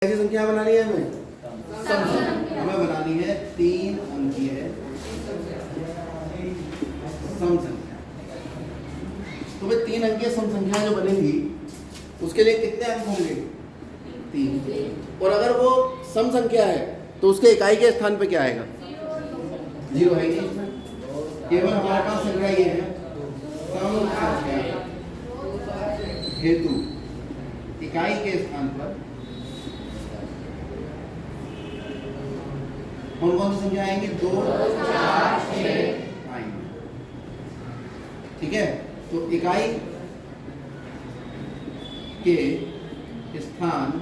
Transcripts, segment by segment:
कैसी संख्या बनानी है हमें? सम संख्या हमें बनानी है 3 अंकीय सम संख्या। तो भाई 3 अंकीय सम संख्या जो बनेंगी उसके लिए कितने अंक होंगे? 3। और अगर वो सम संख्या है तो उसके इकाई के स्थान पे क्या आएगा? 0 है ही इसमें। केवल हमारे पास संख्या ये है सम संख्या हेतु इकाई के स्थान पर कौन कौन सी संख्या आएंगी? 2, 4, 6 आएंगे। ठीक है, तो इकाई के स्थान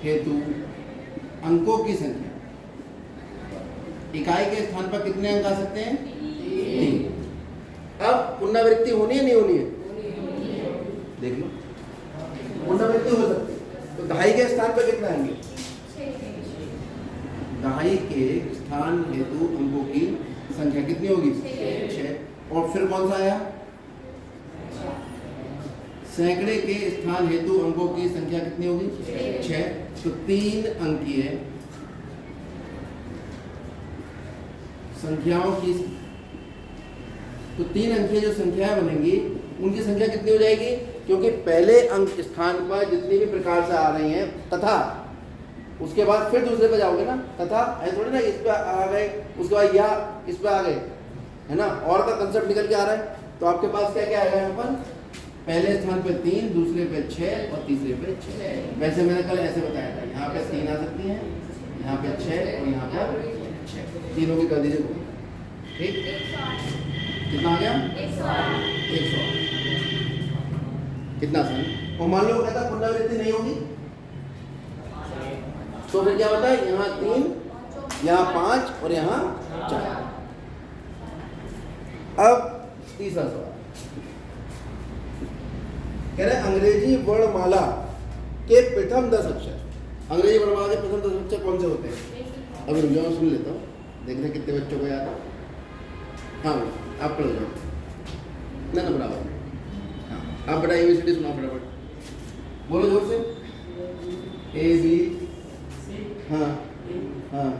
हेतु अंकों की संख्या, इकाई के स्थान पर कितने अंक आ सकते हैं? 3। अब पुनरावृत्ति होनी है नहीं होनी है? देख लो, पुनरावृत्ति हो सकती है। तो दहाई के स्थान पर कितने आएंगे? दहाई के स्थान हेतु अंकों की संख्या कितनी होगी? 6। और फिर कौन सा आया? सैकड़े के स्थान हेतु अंकों की संख्या कितनी होगी? 6। तो 3 अंकीय संख्याओं की, तो 3 अंकीय जो संख्याएं बनेंगी उनकी संख्या कितनी हो जाएगी? क्योंकि पहले अंक स्थान पर जितनी भी प्रकार से आ रही हैं तथा उसके बाद फिर दूसरे पे जाओगे ना, तथा ऐसे थोड़ी ना इस पे आ गए उसके बाद या इस पे आ गए, है ना, और का कंसेप्ट निकल के आ रहा है। तो आपके पास क्या क्या आएगा यहाँ पर? पहले स्थान पे 3, दूसरे पे 6 और तीसरे पे 6। वैसे मैंने कल ऐसे बताया था, यहाँ पे 3 आ सकती हैं, यहाँ पे 6 और यहाँ पर 6, तीनों की कर दीजिए। ठीक, कितना आ गया? 100। कितना सही? और मान लो कहता पुनरावृत्ति नहीं होगी तो फिर क्या होता है? यहाँ 3, यहाँ 5 और यहाँ 4। अब तीसरा सवाल कह रहे अंग्रेजी वर्णमाला के प्रथम 10 अक्षर। अंग्रेजी वर्णमाला के प्रथम 10 अक्षर कौन से होते हैं? अब रुक जाओ, सुन लेता हूँ, देखते कितने बच्चों को याद है। हाँ आप पढ़ जाओ ना बराबर। हाँ आप बड़ा ABCD सुना फटाफट, बोलो जोर से। A, B, हाँ हाँ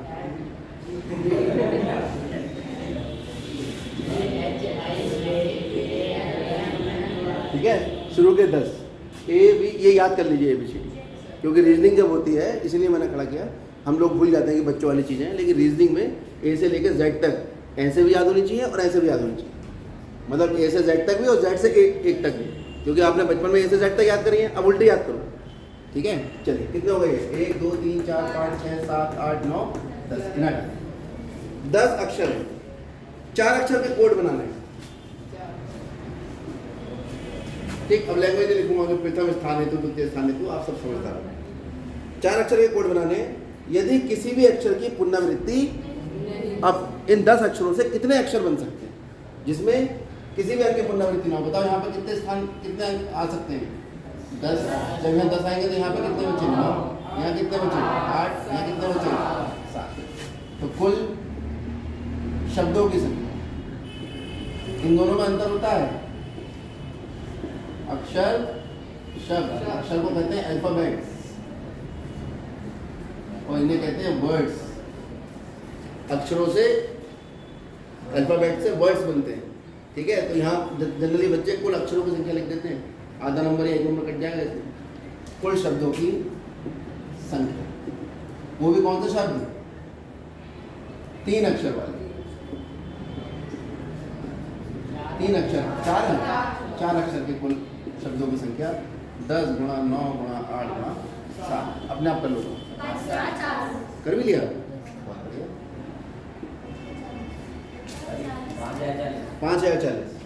ठीक है, शुरू के 10 A, B, ये याद कर लीजिए ABCD, क्योंकि रीजनिंग जब होती है इसीलिए मैंने खड़ा किया। हम लोग भूल जाते हैं कि बच्चों वाली चीज़ें हैं, लेकिन रीजनिंग में A से लेकर Z तक ऐसे भी याद होनी चाहिए और ऐसे भी याद होनी चाहिए। मतलब A से Z तक भी और Z से एक तक भी, क्योंकि आपने बचपन में A से Z तक याद करी है, अब उल्टी याद करो। ठीक है, चलिए कितने हो गए? 1, 2, 3, 4, 5, 6, 7, 8, 9, 10। 10 अक्षर हैं, 4 अक्षर के कोड बनाने हैं। ठीक, अब लैंग्वेज लिखूंगा कि प्रथम स्थान हेतु, द्वितीय स्थान हेतु, आप सब समझदार हो। 4 अक्षर के कोड बनाने हैं। यदि किसी भी अक्षर की पुनरावृत्ति, अब इन 10 अक्षरों से कितने अक्षर बन सकते हैं जिसमें किसी भी अंक की पुनरावृत्ति ना हो? बताओ यहाँ पे कितने स्थान, कितने अंक आ सकते हैं? 10। जब यहाँ 10 आएंगे तो यहाँ पे कितने बचे? 9। यहाँ कितने बचे? 8। यहाँ कितने बचे? 7। तो कुल शब्दों की संख्या, इन दोनों में अंतर होता है। अक्षर शब्द, अक्षर को कहते हैं अल्फाबेट्स और इन्हें कहते हैं वर्ड्स। अक्षरों से, अल्फाबेट से वर्ड्स बनते हैं। ठीक है, तो यहाँ जनरली बच्चे कुल अक्षरों की संख्या लिख देते हैं, आधा नंबर या 1 नंबर कट जाएगा इसमें। कुल शब्दों की संख्या, वो भी कौन से शब्द? 3 अक्षर वाले। 3 अक्षर, 4 अक्षर के कुल शब्दों की संख्या 10 गुणा 9 गुणा 8 गुणा 7। अपने आप कर लो, कर भी लिया? 5 या 40।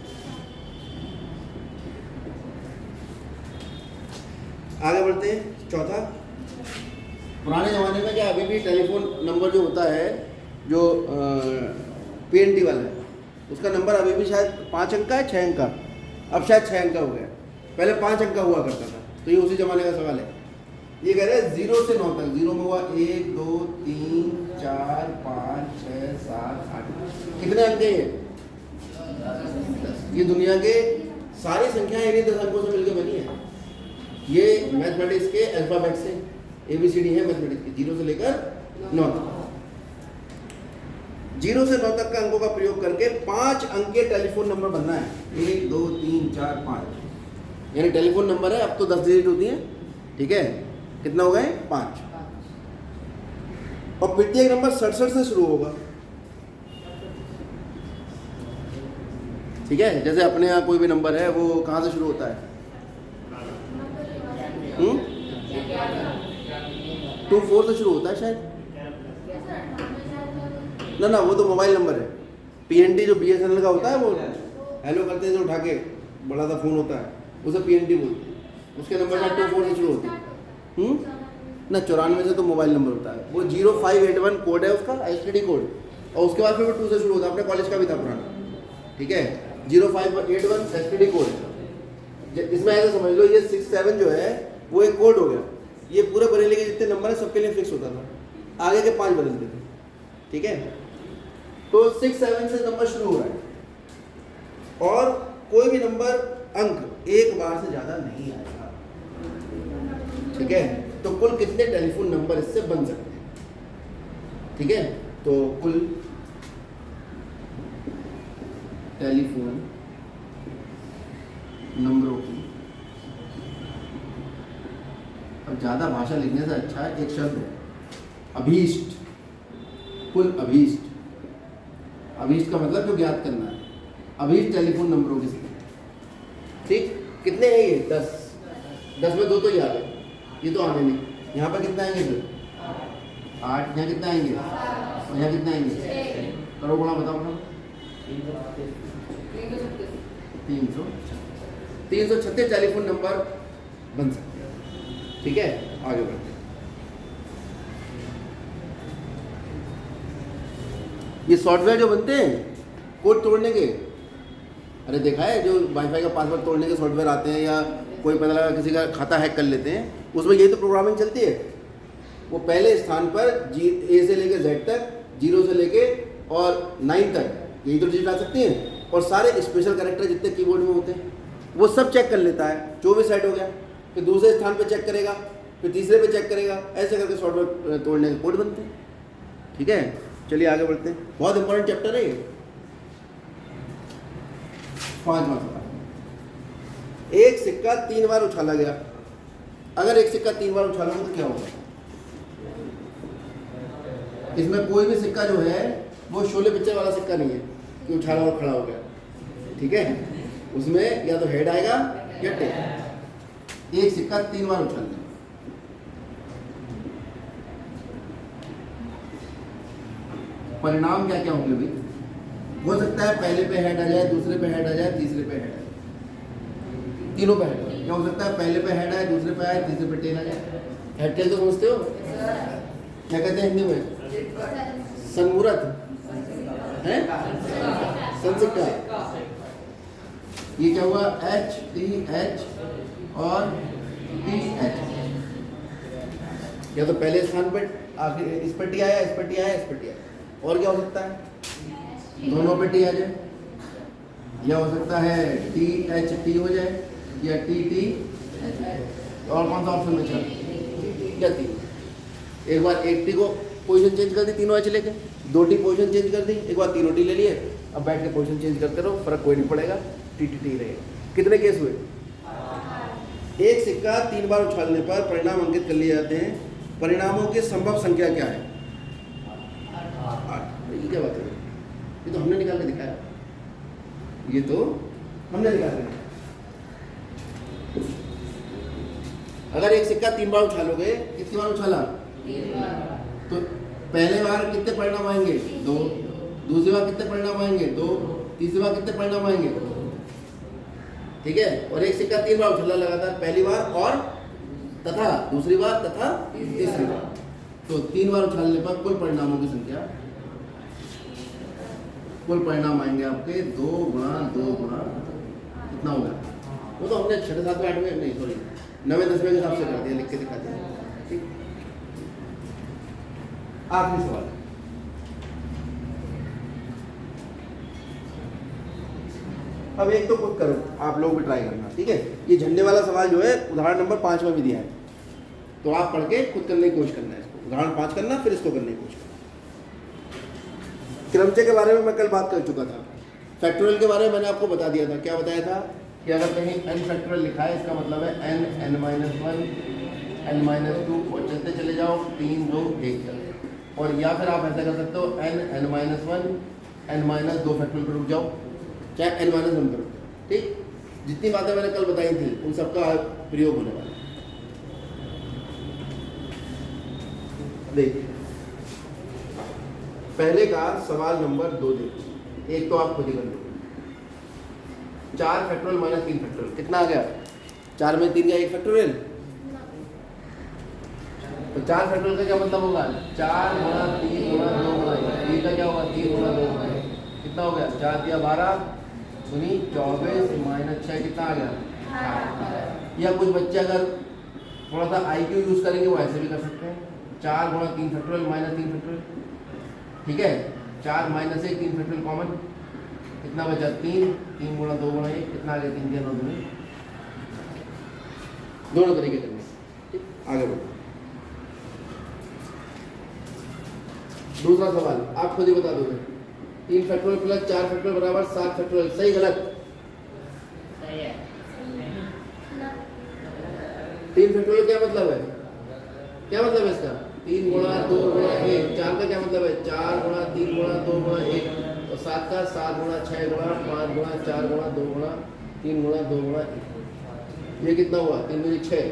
आगे बढ़ते हैं। चौथा, पुराने ज़माने में क्या अभी भी टेलीफोन नंबर जो होता है, जो PNT वाला है, उसका नंबर अभी भी शायद 5 अंक का है, 6 अंक का, अब शायद 6 अंक का हो गया। पहले 5 अंक का हुआ करता था। तो ये उसी ज़माने का सवाल है। ये कह रहे हैं 0 से 9 तक। 0 में हुआ 1, 2, 3, 4, 5, 6, 7, 8। कितने अंक है ये? 10। ये दुनिया के सारी संख्याएं इन्हीं 10 अंकों से मिलकर बनी है। ये मैथमेटिक्स के अल्फाबेट से ABCD है मैथमेटिक्स की, 0 से लेकर 9 तक। 0 से 9 तक का अंकों का प्रयोग करके 5 अंक के टेलीफोन नंबर बनना है। 1 2 3 4 5, यानी टेलीफोन नंबर है, अब तो 10 डिजिट होती है, ठीक है। कितना हो गए? 5। और प्रत्येक नंबर 67 से शुरू होगा, ठीक है। जैसे अपने यहाँ कोई भी नंबर है वो कहाँ से शुरू होता है? 24 से शुरू होता है शायद, ना वो तो मोबाइल नंबर है। PNT जो BSNL का होता है, वो हेलो करते हैं जो उठा के बड़ा सा फ़ोन होता है, उसे PNT बोलते हैं। उसके नंबर का 24 से शुरू होते हैं। ना 94 से तो मोबाइल नंबर होता है, वो 0581 कोड है उसका, STD कोड, और उसके बाद फिर वो 2 से शुरू होता है। अपने कॉलेज का भी था पुराना, ठीक है। 0581 STD कोड है। इसमें ऐसा समझ लो, ये 67 जो है वो एक कोड हो गया। ये पूरे बरेली के जितने नंबर है सबके लिए फिक्स होता था, आगे के 5 बदलते थे, ठीक है। तो 67 से नंबर शुरू हो रहा है, और कोई भी नंबर अंक एक बार से ज़्यादा नहीं आएगा, ठीक है। तो कुल कितने टेलीफोन नंबर इससे बन सकते हैं, ठीक है। तो कुल टेलीफोन नंबरों की, अब ज़्यादा भाषा लिखने से अच्छा एक शब्द है अभीष्ट, कुल अभीष्ट। अभीष्ट का मतलब जो ज्ञात करना है, अभीष्ट टेलीफोन नंबरों की संख्या, ठीक। कितने हैं ये? 10 में 2 तो याद है, ये तो आने नहीं। यहाँ पर कितना आएंगे फिर? 8। यहाँ कितना आएंगे? और यहाँ कितना आएंगे? करो गुणा, बताओ ना। 336 टेलीफोन नंबर बन सकते हैं, ठीक है। आगे बढ़ते हैं। ये सॉफ्टवेयर जो बनते हैं कोड तोड़ने के, अरे देखा है जो वाईफाई का पासवर्ड तोड़ने के सॉफ्टवेयर आते हैं, या कोई पता लगा किसी का खाता हैक कर लेते हैं, उसमें यही तो प्रोग्रामिंग चलती है। वो पहले स्थान पर A से लेके Z तक, 0 से लेके और 9 तक यही तो डिजिट आ सकती हैं, और सारे स्पेशल कैरेक्टर जितने कीबोर्ड में होते हैं वो सब चेक कर लेता है। 24 सेट हो गया, फिर दूसरे स्थान पे चेक करेगा, फिर तीसरे पे चेक करेगा, ऐसे करके सॉफ्टवेयर तोड़ने के कोड बनते हैं, ठीक है। चलिए आगे बढ़ते हैं, बहुत इंपॉर्टेंट चैप्टर है ये। 5वां सवाल, एक सिक्का 3 बार उछाला गया। अगर एक सिक्का 3 बार उछालोगे तो क्या होगा? इसमें कोई भी सिक्का जो है वो शोले पिक्चर वाला सिक्का नहीं है कि उछाला और खड़ा हो गया, ठीक है। उसमें या तो हेड आएगा या टेल। एक सिक्का 3 बार उछाल दें, परिणाम क्या क्या होंगे भाई? हो सकता है पहले पे हेड आ जाए, दूसरे पे हेड आ जाए, तीसरे पे हेड आ जाए, तीनों पे हेड। क्या हो सकता है? पहले पे हेड आए, दूसरे पे आए, तीसरे पे टेल आ जाए। हेड टेल तो समझते हो? क्या कहते हैं हिंदी में? सनमुहूर्त है, सन सिक्का। ये क्या हुआ? HTH और TH। या तो पहले स्थान पर आखिर इस पर टी आया, इस पर टी आया, इस पर टी आया। और क्या हो सकता है? दोनों पे टी आ जाए, या हो सकता है THT हो जाए, या TT। और कौन सा ऑप्शन बचा? या 3। एक बार एक टी को पोजीशन चेंज कर दी, तीनों एच लेके, 2 टी पोजीशन चेंज कर दी, एक बार 3 टी ले लिए। अब बैठ के पोजीशन चेंज करते रहो, फर्क कोई नहीं पड़ेगा, टी रहेगा। कितने केस हुए? एक सिक्का 3 बार उछालने पर परिणाम अंकित कर लिए जाते हैं। परिणामों की संभव संख्या क्या है? 8। ये क्या बात है? ये तो हमने निकाल के दिखाया, ये तो हमने निकाल के दिखाया। अगर एक सिक्का 3 बार उछालोगे, कितनी बार उछाला? 3 बार। तो पहले बार कितने परिणाम आएंगे? 2। दूसरी बार कितने परिणाम आएंगे? 2। तीसरी बार कितने परिणाम आएंगे? 2। ठीक है। और एक सिक्का 3 बार उछाला लगातार, पहली बार और तथा, दूसरी बार तथा तीसरी बार। तो 3 बार उछालने पर कुल परिणामों की संख्या, कुल परिणाम आएंगे आपके 2 गुणा 2 गुणा कितना होगा? वो तो हमने 6, 7, 8 में नहीं, सॉरी 9, 10 के हिसाब से कर दिया, लिख के दिखा दिया। ठीक। आखिरी सवाल, अब एक तो खुद करो, आप लोग भी ट्राई करना, ठीक है। ये झंडे वाला सवाल जो है उदाहरण नंबर 5 में भी दिया है, तो आप पढ़ के खुद करने की कोशिश करना है इसको, उदाहरण 5 करना, फिर इसको करने की कोशिश करना। क्रमचय के बारे में मैं कल बात कर चुका था। फैक्टोरियल के बारे में मैंने आपको बता दिया था। क्या बताया था कि अगर कहीं n फैक्टोरियल लिखा है इसका मतलब है n, n-1, n-2 और चलते चले जाओ 3, 2, 1 तक। और या फिर आप ऐसा कर सकते हो n, n-1, n-2 फैक्टोरियल पर रुक जाओ, चाहे n-1 पर रुक जाओ। ठीक, जितनी बातें मैंने कल बताई थी उन सबका प्रयोग होने वाला है। देखिए पहले का सवाल नंबर 2 देखिए, एक तो आप खुद ही कर लो। 4 फैक्टोरियल माइनस 3 फैक्टोरियल कितना आ गया? 4 में 3 का 1 फैक्टोरियल। तो 4 फैक्टोरियल का क्या मतलब होगा? 4 गुणा 3 गुणा 2 गुणा 1 का क्या होगा? 3 गुणा 2 गुणा 1 कितना हो गया? 4 दिया 12 सुनी 24 माइनस 6 कितना आ गया? 8। या कुछ बच्चे अगर थोड़ा सा IQ यूज करेंगे वो ऐसे भी कर सकते हैं। 4 गुणा 3 फैक्टोरियल माइनस 3 फैक्टोरियल, ठीक है। 4 माइनस 1 3 फैक्टोरियल कॉमन कितना बचा? 3 गुणा 2 गुणा 1 कितना आ गया? 3 के 9 दूनी। दोनों तरीके करने, ठीक। आगे बढ़ो। दूसरा सवाल आप खुद ही बता दोगे। 3 फैक्टोरियल प्लस 4 फैक्टोरियल बराबर 7 फैक्टोरियल, सही गलत? सही है। 3 फैक्टोरियल क्या मतलब है? क्या मतलब है इसका? 3 गुणा 2 गुणा 1। 4 का क्या मतलब है? 4 गुणा 3 गुणा 2 गुणा 1। और 7 का 7 गुणा 6 गुणा 5 गुणा 4 गुणा 2 गुणा 3 गुणा 2 गुणा 1। ये कितना हुआ? 3 दूनी 6,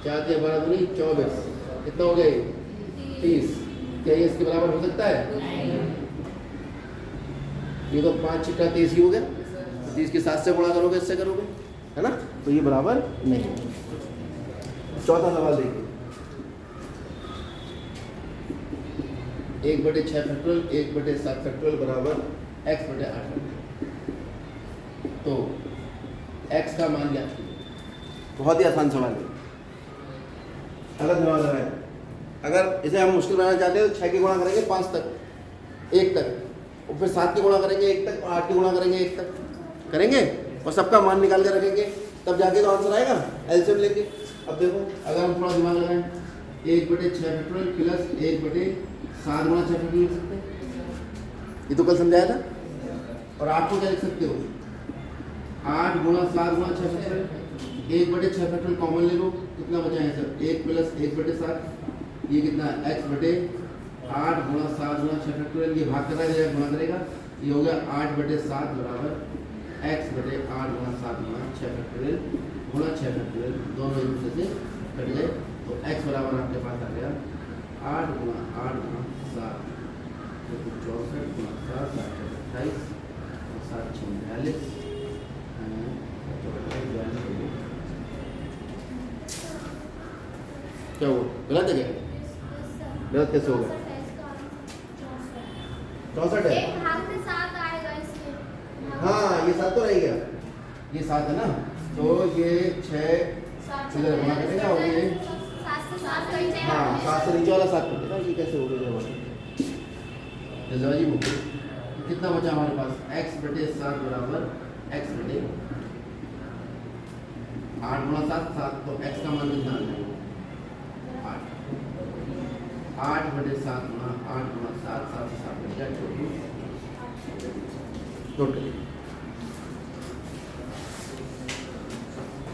4 के 12 दूनी 24 कितना हो गया? 30। क्या ये इसके बराबर हो सकता है? ये तो 5 छिट्टा 30 ही हो गया। 30 के 7 से गुणा करोगे, इससे करोगे, है ना? तो ये बराबर नहीं। चौथा सवाल देखिए। 1/6 फैक्टोरियल 1/7 फैक्टोरियल बराबर x/8 फैक्टोरियल। तो x का मान क्या? बहुत ही आसान सवाल है, अलग जवाब लगाए। अगर इसे हम मुश्किल बनाना चाहते हैं तो 6 की गुणा करेंगे 5 तक, 1 तक, और फिर 7 की गुणा करेंगे 1 तक, और 8 की गुणा करेंगे 1 तक करेंगे, और सबका मान निकाल के रखेंगे, तब जाके तो आंसर आएगा। एलसीएम लेंगे। अब देखो अगर हम थोड़ा दिमाग लगाएं, 1/6 फैक्टोरियल प्लस 1/7 गुणा 6 फैक्टोरियल लिख सकते हैं। ये तो कल समझाया था। और 8 को क्या लिख सकते हो? 8 गुणा 7 गुणा 6 फैक्टोरियल। 1/6 फैक्टोरियल कॉमन ले लो, कितना बचा है सर? 1 प्लस 1/7, ये कितना? x/8 गुणा 7 गुणा 6 फैक्टोरियल। ये भाग कर रहा है, गुणा करेगा, ये हो गया 8/7 बराबर x/8 गुणा 7 गुणा 6 फैक्टोरियल गुणा 6 फैक्टोरियल। दोनों एक दूसरे से कट गए, तो x बराबर आपके पास आ गया 8 गुणा 8 गुणा 7 64 गुणा 7 7 28 और 7 6 42। क्या हुआ? गलत है क्या? गलत कैसे होगा? 64 है। हाँ ये 7 तो रह गया, ये 7 है ना, तो ये 6 इधर गुणा करेगा और ये हाँ 7 से नीचे वाला 7 कटेगा। ये कैसे हो गया? जल्दबाजी हो गई। कितना बचा हमारे पास? x/7 बराबर x/8 गुणा 7 7, तो x का मान कितना आ जाएगा? 8/7 गुणा 8 गुणा 7 7 से 7 बचेगा टोटल।